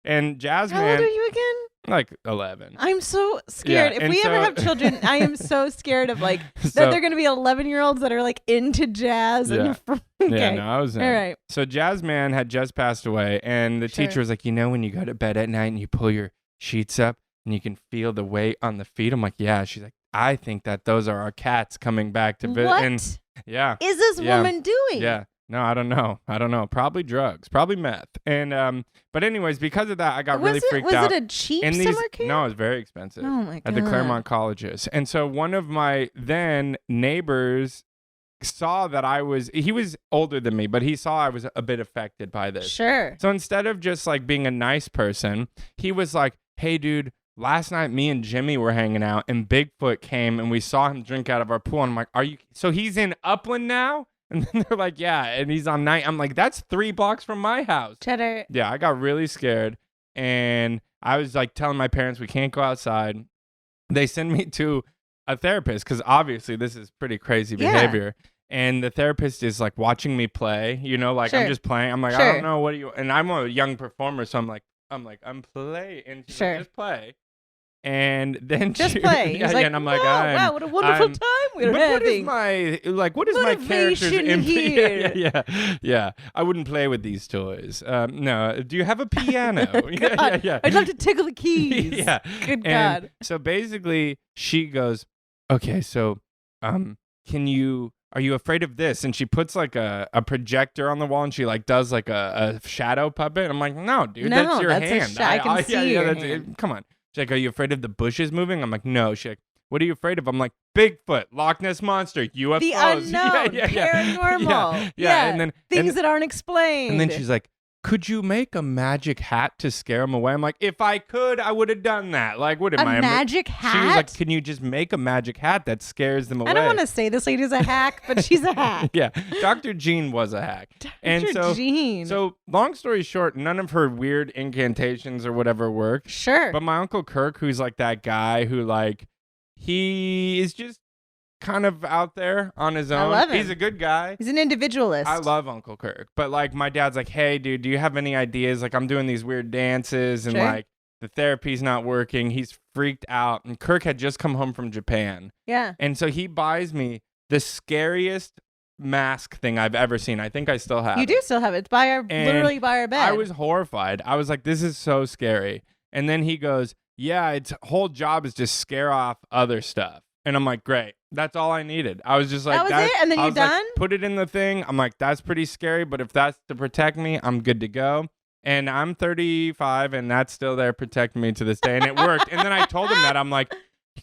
and Jasmine. How old are you again? Like 11. I'm so scared. Yeah, if we ever have children, I am so scared of like that they're going to be 11-year-olds that are like into jazz. Yeah. And okay. Yeah, no, I was in. All right. So Jasmine had just passed away, and the teacher was like, you know, when you go to bed at night and you pull your sheets up and you can feel the weight on the feet. I'm like, yeah. She's like, I think that those are our cats coming back to visit. What? And is this woman doing? Yeah. No, I don't know. Probably drugs. Probably meth. And but anyways, because of that, I got really freaked out. Was it a cheap summer camp? No, it was very expensive. Oh my god. At the Claremont colleges. And so one of my then neighbors saw that he was older than me, but he saw I was a bit affected by this. Sure. So instead of just like being a nice person, he was like, hey dude, last night me and Jimmy were hanging out and Bigfoot came and we saw him drink out of our pool. And I'm like, so he's in Upland now? And then they're like, yeah, and he's on 9. I'm like, that's 3 blocks from my house. Cheddar. Yeah, I got really scared. And I was like telling my parents we can't go outside. They send me to a therapist because obviously this is pretty crazy behavior. And the therapist is like watching me play, you know, like I'm just playing. I'm like, I don't know what do you, and I'm a young performer. So I'm playing. And she's like, just play. And then just play. Yeah, like, and I'm like, wow, what a wonderful time we're having. What is my character's here? Yeah. I wouldn't play with these toys. No. Do you have a piano? Yeah. I'd love to tickle the keys. Yeah. Good God. So basically, she goes, okay, so are you afraid of this? And she puts like a projector on the wall and she like does like a shadow puppet. I'm like, no, dude, that's your hand. I can see your hand. Come on. She's like, are you afraid of the bushes moving? I'm like, no. She's like, what are you afraid of? I'm like, Bigfoot, Loch Ness Monster, UFOs. The unknown, paranormal. Yeah. And then things that aren't explained. And then she's like, could you make a magic hat to scare them away? I'm like, if I could, I would have done that. Like, what am I? A magic hat? She was like, can you just make a magic hat that scares them away? I don't want to say this lady's a hack, but she's a hack. Yeah. Dr. Jean was a hack. Dr. Jean. So long story short, none of her weird incantations or whatever worked. Sure. But my Uncle Kirk, who's like that guy who like, he is just kind of out there on his own. I love him. He's a good guy. He's an individualist. I love Uncle Kirk. But like my dad's like, hey dude, do you have any ideas? Like I'm doing these weird dances and like the therapy's not working. He's freaked out. And Kirk had just come home from Japan. Yeah. And so he buys me the scariest mask thing I've ever seen. I think I still have it. You do still have it. It's literally by our bed. I was horrified. I was like, this is so scary. And then he goes, yeah, its whole job is just scare off other stuff. And I'm like, great. That's all I needed. I was just like, that was it? And then you're done? Like, put it in the thing. I'm like, that's pretty scary, but if that's to protect me, I'm good to go. And I'm 35, and that's still there protecting me to this day. And it worked. And then I told him that. I'm like,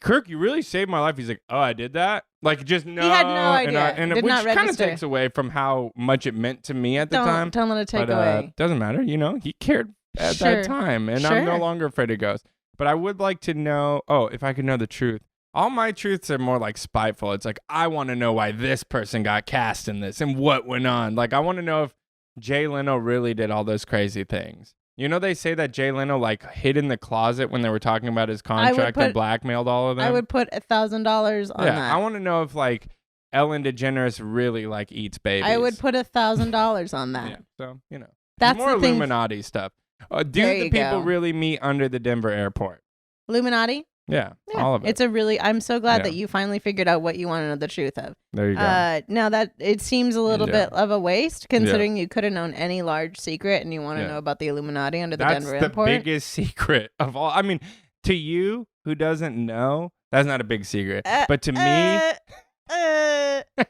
Kirk, you really saved my life. He's like, oh, I did that? Like, just no. He had no idea. And which kind of takes away from how much it meant to me at the time. Don't let it take away. Doesn't matter. You know, he cared at that time. And I'm no longer afraid of ghosts. But I would like to know, if I could know the truth. All my truths are more like spiteful. It's like, I want to know why this person got cast in this and what went on. Like, I want to know if Jay Leno really did all those crazy things. You know, they say that Jay Leno like hid in the closet when they were talking about his contract and blackmailed all of them. I would put $1,000 on that. I want to know if like Ellen DeGeneres really like eats babies. I would put $1,000 on that. Yeah, so, you know, that's more the Illuminati stuff. Do the people really meet under the Denver airport? Illuminati? Yeah, all of it. I'm so glad that you finally figured out what you want to know the truth of. There you go. Now that it seems a little bit of a waste, considering you could have known any large secret and you want to know about the Illuminati under the Denver airport. That's the biggest secret of all. I mean, to you who doesn't know, that's not a big secret. But to me...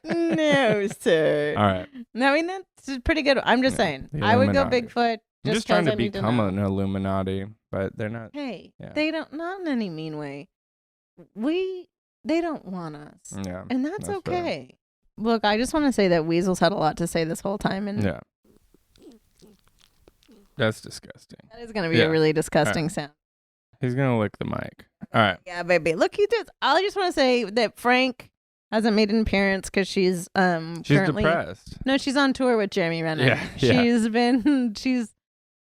no, sir. All right. I mean, that's pretty good. I'm just saying. I would go Bigfoot. I'm just trying to become an Illuminati, but they're not. Hey, they don't, not in any mean way. They don't want us. Yeah. And that's okay. Fair. Look, I just want to say that Weasel's had a lot to say this whole time. And yeah. That's disgusting. That is going to be a really disgusting sound. He's going to lick the mic. All right. Yeah, baby. Look, he did. I just want to say that Frank hasn't made an appearance because she's currently depressed. No, she's on tour with Jeremy Renner. Yeah.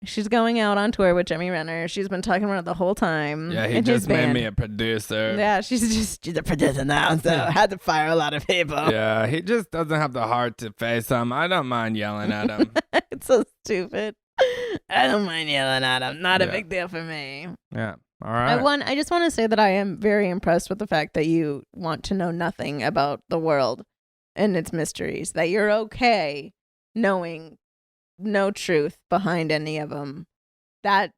She's going out on tour with Jeremy Renner. She's been talking about it the whole time. Yeah, he just made me a producer. Yeah, she's a producer now, so I had to fire a lot of people. Yeah, he just doesn't have the heart to face them. I don't mind yelling at him. It's so stupid. I don't mind yelling at him. Not a big deal for me. Yeah. All right. I just want to say that I am very impressed with the fact that you want to know nothing about the world and its mysteries. That you're okay knowing no truth behind any of them. That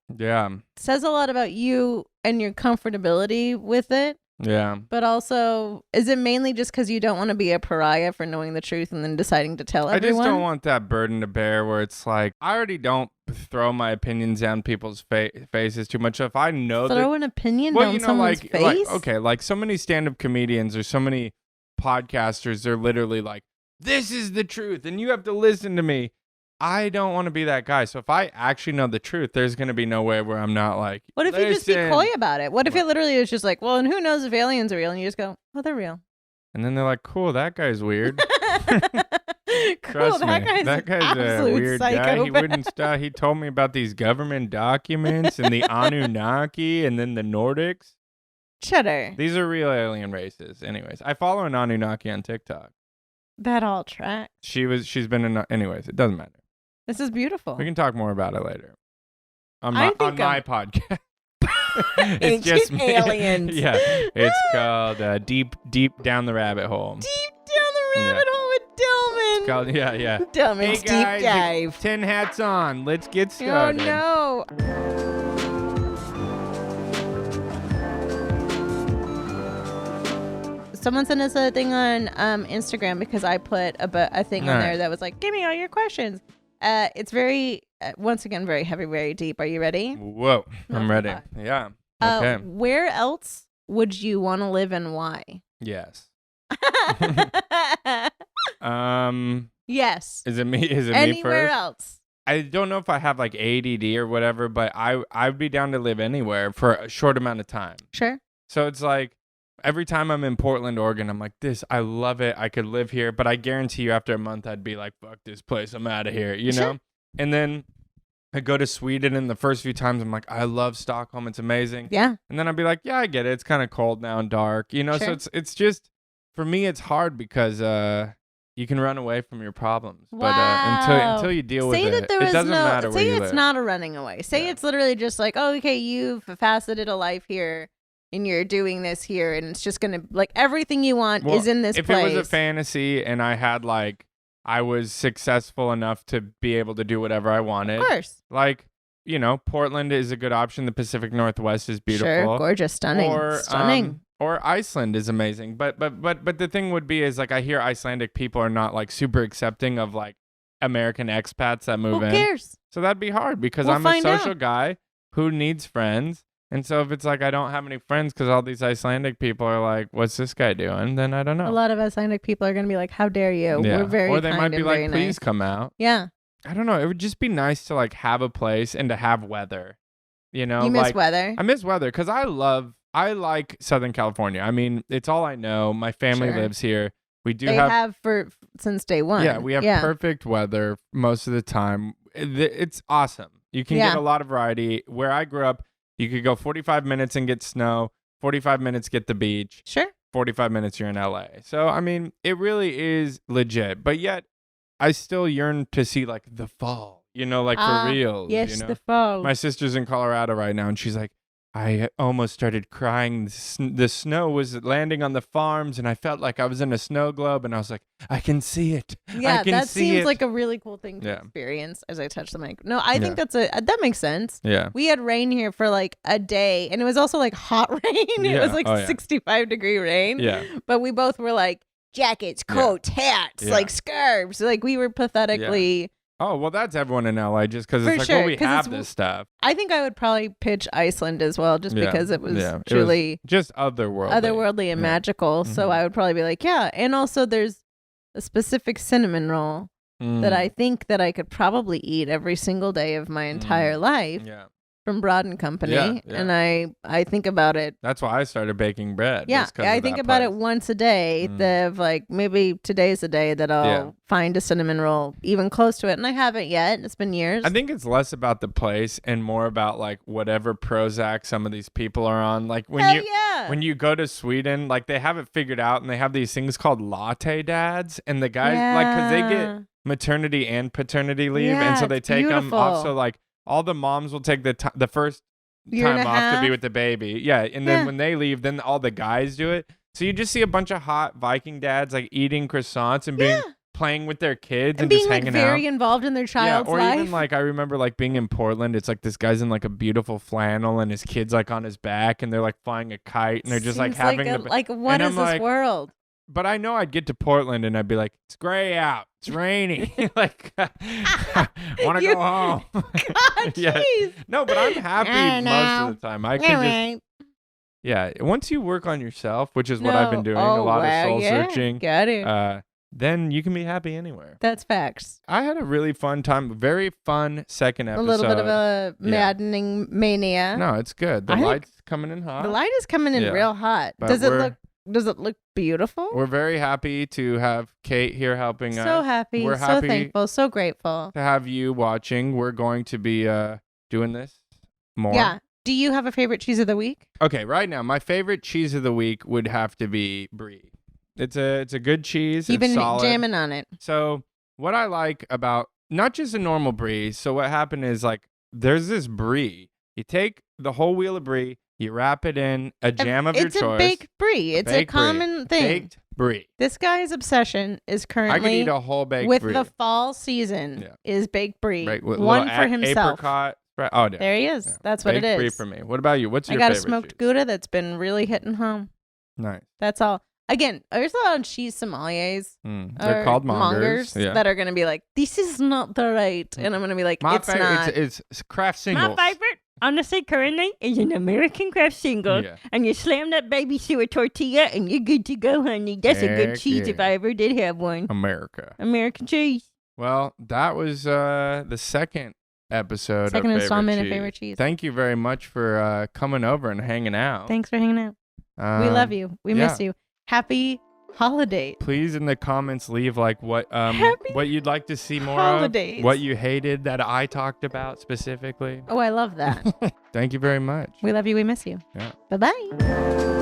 says a lot about you and your comfortability with it. Yeah. But also, is it mainly just because you don't want to be a pariah for knowing the truth and then deciding to tell everyone? I just don't want that burden to bear where it's like, I already don't throw my opinions down people's faces too much. If I know throw an opinion down someone's face? Like so many stand-up comedians or so many podcasters, they're literally like, this is the truth and you have to listen to me. I don't want to be that guy. So if I actually know the truth, there's going to be no way where I'm not like, what if you just be coy about it? What if it literally is just like, well, and who knows if aliens are real? And you just go, oh, they're real. And then they're like, cool, that guy's weird. Cool, that guy's a weird guy. He wouldn't stop. He told me about these government documents and the Anunnaki and then the Nordics. Cheddar. These are real alien races. Anyways, I follow an Anunnaki on TikTok. That all tracks. She's been in. Anyways, it doesn't matter. This is beautiful. We can talk more about it later. On my podcast. It's just me. Aliens. Yeah. It's called Deep Down the Rabbit Hole. Deep Down the Rabbit Hole with Delman. It's called, yeah. Delman's Deep Dive. 10 hats on. Let's get started. Oh, no. Someone sent us a thing on Instagram because I put a thing on there that was like, give me all your questions. It's very, once again, very heavy, very deep. Are you ready? Whoa, I'm ready. Yeah. Okay. Where else would you want to live and why? Yes. Yes. Is it me? Is it Anywhere me first? else? I don't know if I have like ADD or whatever, but I'd be down to live anywhere for a short amount of time. Sure. So it's like every time I'm in Portland, Oregon, I'm like, I love it. I could live here, but I guarantee you after a month, I'd be like, fuck this place. I'm out of here, you know? And then I go to Sweden, and the first few times I'm like, I love Stockholm. It's amazing. Yeah. And then I'd be like, yeah, I get it. It's kind of cold now and dark, you know? Sure. So it's just, for me, it's hard because you can run away from your problems. Wow. But until you deal with it, it doesn't matter where you live. Say it's not a running away. Say it's literally just like, oh, okay, you've faceted a life here. And you're doing this here, and it's just gonna like everything you want is in this place. If it was a fantasy, and I had like I was successful enough to be able to do whatever I wanted, of course. Like Portland is a good option. The Pacific Northwest is beautiful, sure, gorgeous, stunning, stunning. Or Iceland is amazing. But the thing would be is like I hear Icelandic people are not like super accepting of like American expats that move in. Who cares? So that'd be hard because We'll I'm a find social out. guy who needs friends. And so if it's like I don't have any friends because all these Icelandic people are like, what's this guy doing? Then I don't know. A lot of Icelandic people are going to be like, how dare you? Yeah. We're very Or they kind might be and like, very please nice. come out. Yeah. I don't know. It would just be nice to like have a place and to have weather. You know, You miss like, weather? I miss weather because I like Southern California. I mean, it's all I know. My family Sure. lives here. We do They have have for since day one. Yeah, we have perfect weather most of the time. It's awesome. You can get a lot of variety. Where I grew up, you could go 45 minutes and get snow, 45 minutes get the beach. Sure. 45 minutes you're in LA. So, I mean, it really is legit. But yet, I still yearn to see like the fall, you know, like for real. Yes, you know? the fall. My sister's in Colorado right now, and she's like, I almost started crying. The snow was landing on the farms, and I felt like I was in a snow globe, and I was like, I can see it. Yeah, I can that see seems it. like a really cool thing to experience as I touch the mic. No, I think that makes sense. Yeah. We had rain here for like a day, and it was also like hot rain. It was like 65-degree rain. Yeah. But we both were like jackets, coats, hats, like scarves. Like we were pathetically. Oh, well, that's everyone in LA just because For it's like, sure, well, we 'cause have it's- this stuff. I think I would probably pitch Iceland as well, just because it was It was truly just otherworldly. and magical. So I would probably be like, yeah. And also, there's a specific cinnamon roll that I think that I could probably eat every single day of my entire life from Broad and Company. Yeah. And I think about it. That's why I started baking bread. Yeah, was 'cause I of think that about place. it once a day. Of like maybe today's the day that I'll find a cinnamon roll even close to it, and I haven't yet. It's been years. I think it's less about the place and more about like whatever Prozac some of these people are on. Like when you go to Sweden, like they have it figured out, and they have these things called latte dads, and the guys like because they get maternity and paternity leave, and so they take them off. So like all the moms will take the first time off to be with the baby. Yeah, and then when they leave, then all the guys do it. So you just see a bunch of hot Viking dads like eating croissants and being playing with their kids and being just like hanging very out. involved in their child's or life. even like I remember like being in Portland. It's like this guy's in like a beautiful flannel and his kid's like on his back and they're like flying a kite and they're just like Seems having like what is this world? But I know I'd get to Portland and I'd be like, it's gray out. It's rainy. like, want to go home. God, jeez. No, but I'm happy most of the time. I can just, yeah. Once you work on yourself, which is what I've been doing, a lot of soul searching. Got it. Then you can be happy anywhere. That's facts. I had a really fun time. Very fun second episode. A little bit of a maddening mania. No, it's good. The light's coming in hot. The light is coming in real hot. But Does it look beautiful? We're very happy to have Kate here helping us. So happy. We're so happy thankful. So grateful to have you watching. We're going to be doing this more. Yeah. Do you have a favorite cheese of the week? Okay, right now my favorite cheese of the week would have to be brie. It's a good cheese. You've it's been solid. jamming on it. So what I like about not just a normal brie. So what happened is like there's this brie. You take the whole wheel of brie. You wrap it in a jam of your choice. It's a baked brie. It's a common thing. Baked brie. This guy's obsession is currently I could eat a whole baked with brie. the fall season is baked brie. Right, with one for himself. Apricot. Oh, yeah. There he is. Yeah. That's what baked it is. Brie for me. What about you? What's your I got favorite a smoked cheese? Gouda that's been really hitting home. Nice. That's all. Again, there's a lot of cheese sommeliers. They're called mongers. That are going to be like, this is not the right. And I'm going to be like, it's not. It's craft singles. My favorite, honestly, currently, is an American craft single. Yeah. And you slam that baby through a tortilla and you're good to go, honey. That's a good Heck cheese if yeah. I ever did have one. America. American cheese. Well, that was the second episode Second of installment Favorite of Favorite Cheese. Thank you very much for coming over and hanging out. Thanks for hanging out. We love you. We miss you. Happy holidays. Please in the comments leave like what you'd like to see more holidays. of, what you hated that I talked about specifically. Oh, I love that. Thank you very much. We love you. We miss you. Yeah. Bye-bye.